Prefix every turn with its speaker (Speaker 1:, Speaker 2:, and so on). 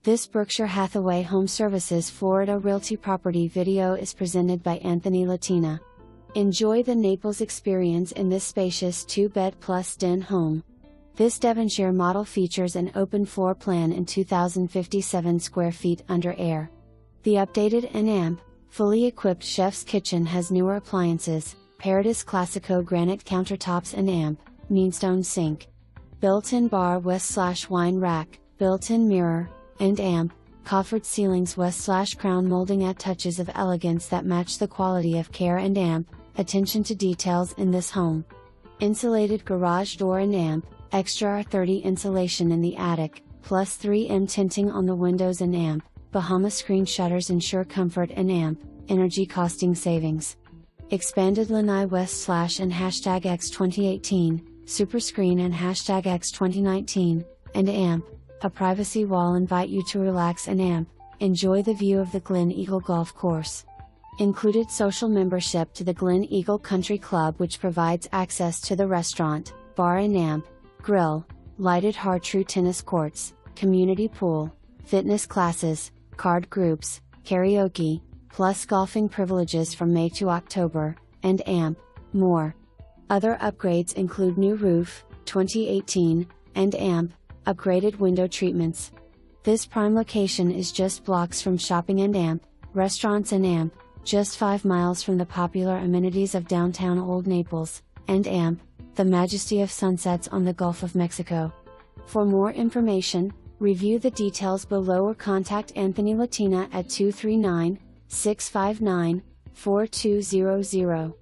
Speaker 1: This Berkshire Hathaway HomeServices Florida Realty property video is presented by Anthony Latina. Enjoy the Naples experience in this spacious 2-bed plus den home. This Devonshire model features an open floor plan and 2,057 square feet under air. The updated NAPLES, fully equipped chef's kitchen has newer appliances, Paradis Classico granite countertops and meanstone sink. Built-in bar west/wine rack, built-in mirror, and coffered ceilings west/crown molding add touches of elegance that match the quality of care and attention to details in this home. Insulated garage door and extra R30 insulation in the attic, plus 3M tinting on the windows and Bahama screen shutters ensure comfort and energy costing savings. Expanded lanai west/ and #X 2018, super screen and #X 2019, and a privacy wall invite you to relax and enjoy the view of the Glen Eagle Golf Course. Included social membership to the Glen Eagle Country Club, which provides access to the restaurant, bar and grill, lighted hard-true tennis courts, community pool, fitness classes, card groups, karaoke, plus golfing privileges from May to October, and more. Other upgrades include new roof, 2018, and upgraded window treatments. This prime location is just blocks from shopping and restaurants and just 5 miles from the popular amenities of downtown Old Naples, and the majesty of sunsets on the Gulf of Mexico. For more information, review the details below or contact Anthony Latina at 239-659-4200.